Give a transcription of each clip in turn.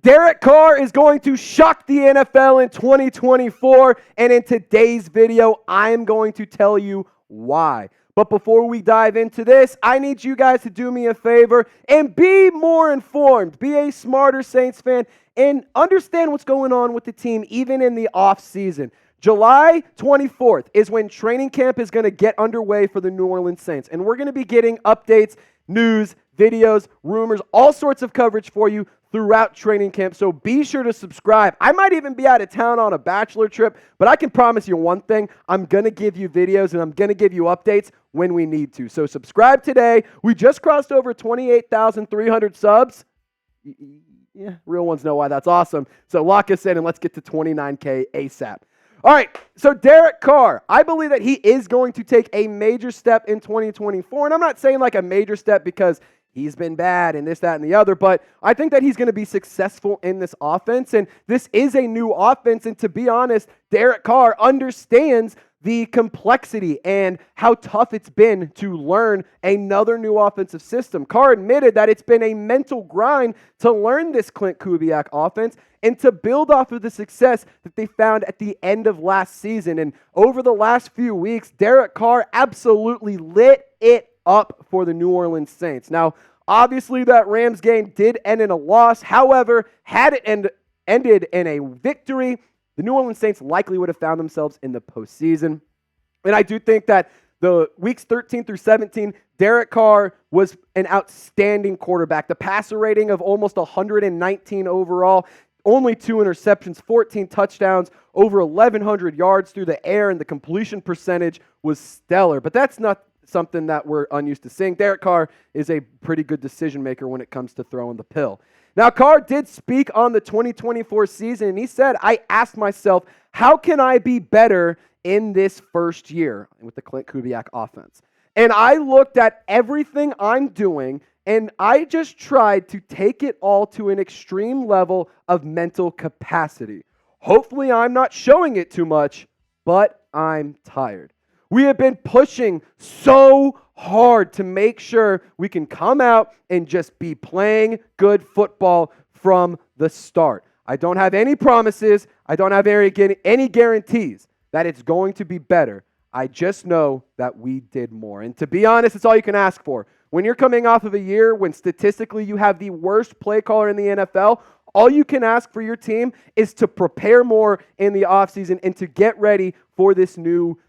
Derek Carr is going to shock the NFL in 2024, and in today's video, I am going to tell you why. But before we dive into this, I need you guys to do me a favor and be more informed. Be a smarter Saints fan and understand what's going on with the team, even in the offseason. July 24th is when training camp is going to get underway for the New Orleans Saints, and we're going to be getting updates, news, videos, rumors, all sorts of coverage for you throughout training camp, so be sure to subscribe. I might even be out of town on a bachelor trip, but I can promise you one thing. I'm going to give you videos and I'm going to give you updates when we need to. So subscribe today. We just crossed over 28,300 subs. Yeah, real ones know why that's awesome. So lock us in and let's get to 29K ASAP. All right, so Derek Carr, I believe that he is going to take a major step in 2024, and I'm not saying like a major step because he's been bad and this, that, and the other, but I think that he's going to be successful in this offense, and this is a new offense, and to be honest, Derek Carr understands the complexity and how tough it's been to learn another new offensive system. Carr admitted that it's been a mental grind to learn this Klint Kubiak offense and to build off of the success that they found at the end of last season. And over the last few weeks, Derek Carr absolutely lit it up for the New Orleans Saints. Now, obviously that Rams game did end in a loss. However, had it ended in a victory, the New Orleans Saints likely would have found themselves in the postseason. And I do think that the weeks 13 through 17, Derek Carr was an outstanding quarterback. The passer rating of almost 119 overall, only 2 interceptions, 14 touchdowns, over 1,100 yards through the air, and the completion percentage was stellar. But that's not something that we're unused to seeing. Derek Carr is a pretty good decision maker when it comes to throwing the pill. Now, Carr did speak on the 2024 season, and he said, I asked myself, how can I be better in this first year with the Klint Kubiak offense? And I looked at everything I'm doing, and I just tried to take it all to an extreme level of mental capacity. Hopefully, I'm not showing it too much, but I'm tired. We have been pushing so hard to make sure we can come out and just be playing good football from the start. I don't have any promises. I don't have any guarantees that it's going to be better. I just know that we did more. And to be honest, it's all you can ask for. When you're coming off of a year when statistically you have the worst play caller in the NFL, all you can ask for your team is to prepare more in the offseason and to get ready for this new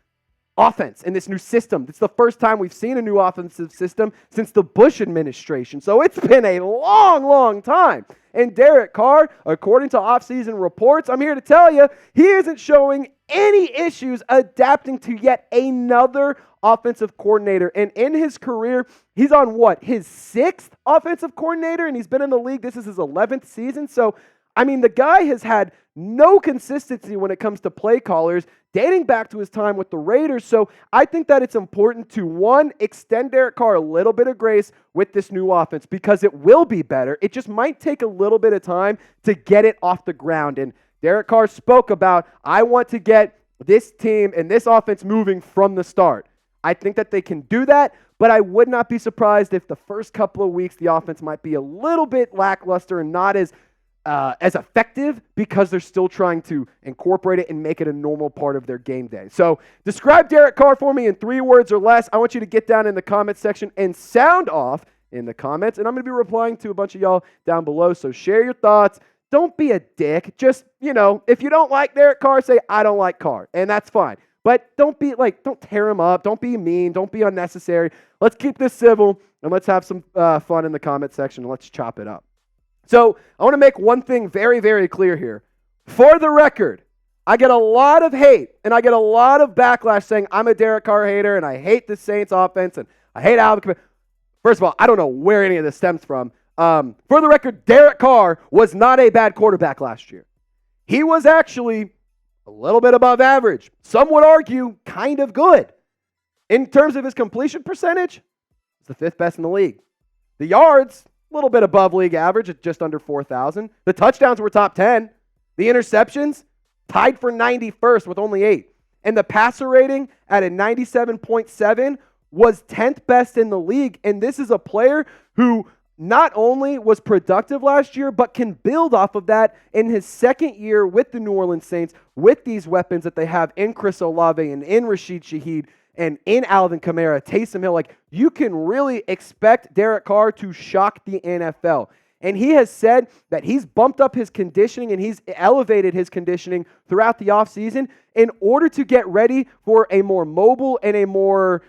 offense and this new system. It's the first time we've seen a new offensive system since the Bush administration. So it's been a long, long time. And Derek Carr, according to offseason reports, I'm here to tell you, he isn't showing any issues adapting to yet another offensive coordinator. And in his career, he's on what? His 6th offensive coordinator, and he's been in the league. This is his 11th season. So, I mean, the guy has had no consistency when it comes to play callers dating back to his time with the Raiders. So I think that it's important to, one, extend Derek Carr a little bit of grace with this new offense because it will be better. It just might take a little bit of time to get it off the ground. And Derek Carr spoke about, I want to get this team and this offense moving from the start. I think that they can do that, but I would not be surprised if the first couple of weeks the offense might be a little bit lackluster and not as effective because they're still trying to incorporate it and make it a normal part of their game day. So describe Derek Carr for me in 3 words or less. I want you to get down in the comments section and sound off in the comments. And I'm going to be replying to a bunch of y'all down below. So share your thoughts. Don't be a dick. Just, if you don't like Derek Carr, say, I don't like Carr. And that's fine. But don't tear him up. Don't be mean. Don't be unnecessary. Let's keep this civil and let's have some fun in the comment section. Let's chop it up. So I want to make one thing very, very clear here. For the record, I get a lot of hate and I get a lot of backlash saying I'm a Derek Carr hater and I hate the Saints offense and I hate Alvin Kamara. First of all, I don't know where any of this stems from. For the record, Derek Carr was not a bad quarterback last year. He was actually a little bit above average. Some would argue kind of good. In terms of his completion percentage, it's the 5th best in the league. The yards, a little bit above league average at just under 4,000. The touchdowns were top 10. The interceptions, tied for 91st with only 8. And the passer rating at a 97.7 was 10th best in the league. And this is a player who not only was productive last year, but can build off of that in his second year with the New Orleans Saints, with these weapons that they have in Chris Olave and in Rashid Shaheed and in Alvin Kamara, Taysom Hill. Like, you can really expect Derek Carr to shock the NFL. And he has said that he's bumped up his conditioning and he's elevated his conditioning throughout the offseason in order to get ready for a more mobile and a more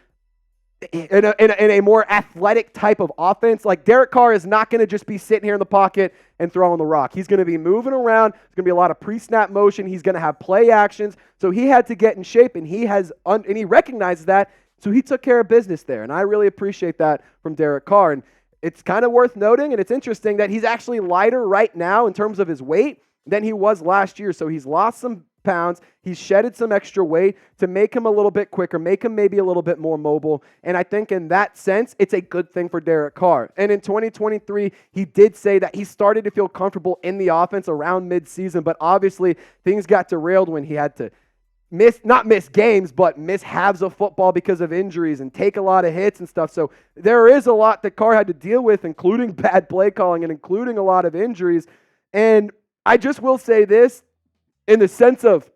athletic type of offense. Like, Derek Carr is not going to just be sitting here in the pocket and throwing the rock. He's going to be moving around. There's going to be a lot of pre-snap motion. He's going to have play actions. So he had to get in shape, and he recognizes that. So he took care of business there, and I really appreciate that from Derek Carr. And it's kind of worth noting, and it's interesting that he's actually lighter right now in terms of his weight than he was last year. So he's lost some pounds. He's shedded some extra weight to make him a little bit quicker, make him maybe a little bit more mobile. And I think in that sense, it's a good thing for Derek Carr. And in 2023, he did say that he started to feel comfortable in the offense around midseason, but obviously things got derailed when he had to not miss games, but miss halves of football because of injuries and take a lot of hits and stuff. So there is a lot that Carr had to deal with, including bad play calling and including a lot of injuries. And I just will say this, in the sense of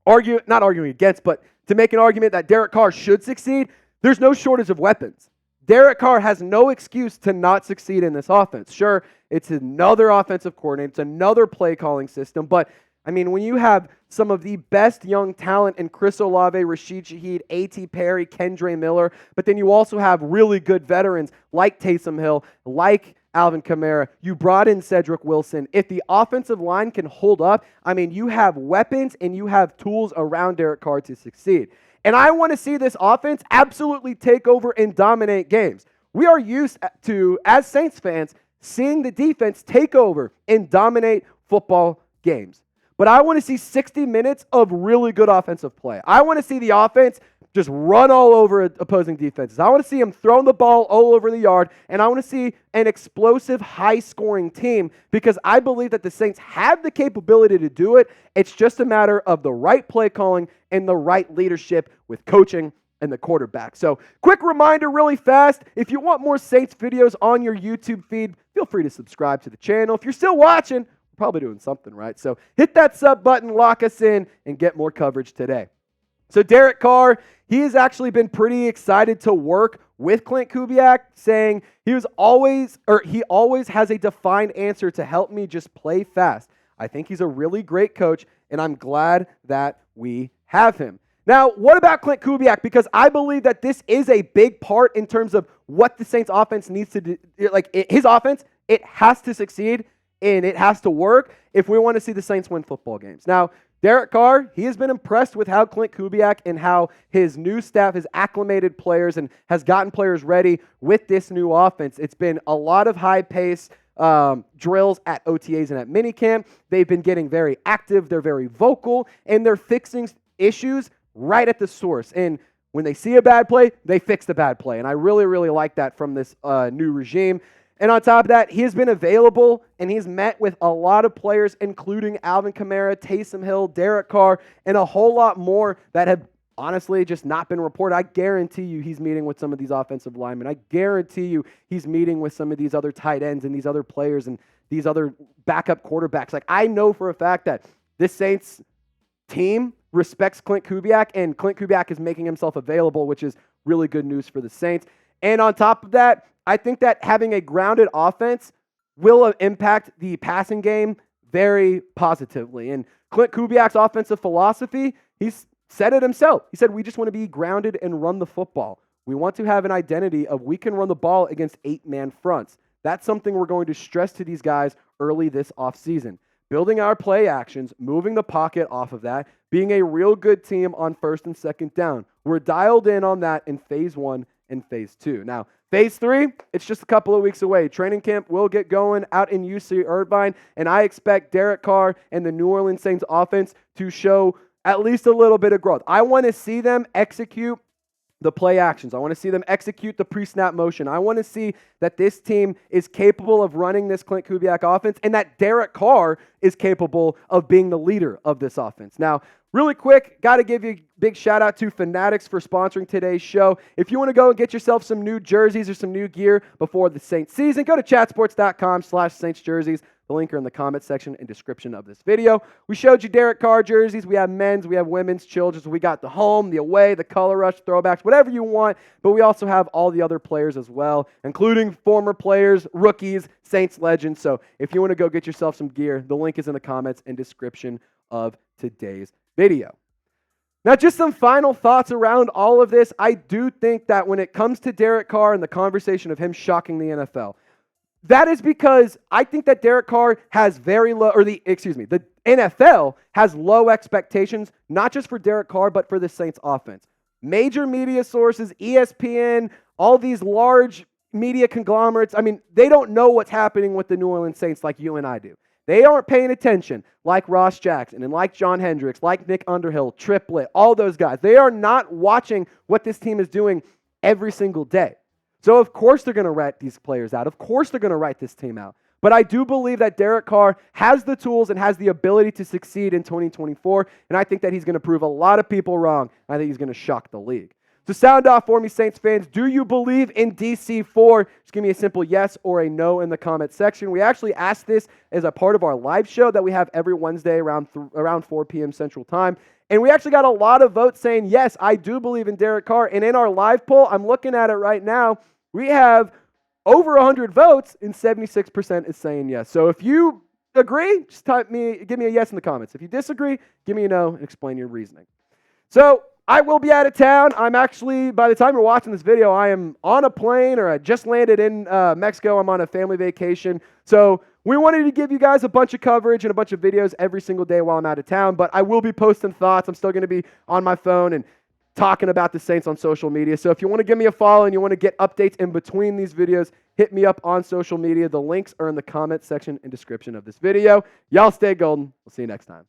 not arguing against, but to make an argument that Derek Carr should succeed, there's no shortage of weapons. Derek Carr has no excuse to not succeed in this offense. Sure, it's another offensive coordinator, it's another play calling system, but I mean, when you have some of the best young talent in Chris Olave, Rashid Shaheed, A.T. Perry, Kendre Miller, but then you also have really good veterans like Taysom Hill, like Alvin Kamara. You brought in Cedric Wilson. If the offensive line can hold up, I mean, you have weapons and you have tools around Derek Carr to succeed. And I want to see this offense absolutely take over and dominate games. We are used to, as Saints fans, seeing the defense take over and dominate football games. But I want to see 60 minutes of really good offensive play. I want to see the offense just run all over opposing defenses. I want to see them throwing the ball all over the yard, and I want to see an explosive, high-scoring team because I believe that the Saints have the capability to do it. It's just a matter of the right play calling and the right leadership with coaching and the quarterback. So, quick reminder really fast, if you want more Saints videos on your YouTube feed, feel free to subscribe to the channel. If you're still watching, we're probably doing something right. So, hit that sub button, lock us in, and get more coverage today. So Derek Carr, he has actually been pretty excited to work with Klint Kubiak, saying he always has a defined answer to help me just play fast. I think he's a really great coach, and I'm glad that we have him. Now, what about Klint Kubiak? Because I believe that this is a big part in terms of what the Saints offense needs to do. His offense, it has to succeed, and it has to work if we want to see the Saints win football games. Now, Derek Carr, he has been impressed with how Klint Kubiak and how his new staff has acclimated players and has gotten players ready with this new offense. It's been a lot of high-pace drills at OTAs and at minicamp. They've been getting very active. They're very vocal, and they're fixing issues right at the source. And when they see a bad play, they fix the bad play. And I really, really like that from this new regime. And on top of that, he has been available, and he's met with a lot of players, including Alvin Kamara, Taysom Hill, Derek Carr, and a whole lot more that have honestly just not been reported. I guarantee you he's meeting with some of these offensive linemen. I guarantee you he's meeting with some of these other tight ends and these other players and these other backup quarterbacks. Like, I know for a fact that this Saints team respects Klint Kubiak, and Klint Kubiak is making himself available, which is really good news for the Saints. And on top of that, I think that having a grounded offense will impact the passing game very positively. And Klint Kubiak's offensive philosophy, he's said it himself. He said, we just want to be grounded and run the football. We want to have an identity of we can run the ball against 8-man fronts. That's something we're going to stress to these guys early this offseason. Building our play actions, moving the pocket off of that, being a real good team on first and second down. We're dialed in on that in phase 1 and phase 2. Now, phase 3, it's just a couple of weeks away. Training camp will get going out in UC Irvine, and I expect Derek Carr and the New Orleans Saints offense to show at least a little bit of growth. I want to see them execute the play actions. I want to see them execute the pre-snap motion. I want to see that this team is capable of running this Klint Kubiak offense and that Derek Carr is capable of being the leader of this offense. Now, Really quick, got to give you a big shout out to Fanatics for sponsoring today's show. If you want to go and get yourself some new jerseys or some new gear before the Saints season, go to chatsports.com/Saints jerseys. The link are in the comment section and description of this video. We showed you Derek Carr jerseys. We have men's, we have women's, children's. We got the home, the away, the color rush, throwbacks, whatever you want. But we also have all the other players as well, including former players, rookies, Saints legends. So if you want to go get yourself some gear, the link is in the comments and description of today's video. Now, just some final thoughts around all of this. I do think that when it comes to Derek Carr and the conversation of him shocking the NFL, that is because I think that Derek Carr has the NFL has low expectations, not just for Derek Carr, but for the Saints offense. Major media sources, ESPN, all these large media conglomerates, I mean, they don't know what's happening with the New Orleans Saints like you and I do. They aren't paying attention like Ross Jackson and like John Hendricks, like Nick Underhill, Triplett, all those guys. They are not watching what this team is doing every single day. So, of course, they're going to write these players out. Of course, they're going to write this team out. But I do believe that Derek Carr has the tools and has the ability to succeed in 2024, and I think that he's going to prove a lot of people wrong. I think he's going to shock the league. So sound off for me, Saints fans. Do you believe in DC4? Just give me a simple yes or a no in the comment section. We actually asked this as a part of our live show that we have every Wednesday around 4 p.m. Central Time. And we actually got a lot of votes saying, yes, I do believe in Derek Carr. And in our live poll, I'm looking at it right now, we have over 100 votes and 76% is saying yes. So if you agree, just give me a yes in the comments. If you disagree, give me a no and explain your reasoning. So I will be out of town. I'm actually, by the time you're watching this video, I am on a plane, or I just landed in Mexico. I'm on a family vacation. So we wanted to give you guys a bunch of coverage and a bunch of videos every single day while I'm out of town, but I will be posting thoughts. I'm still going to be on my phone and talking about the Saints on social media. So if you want to give me a follow and you want to get updates in between these videos, hit me up on social media. The links are in the comment section and description of this video. Y'all stay golden. We'll see you next time.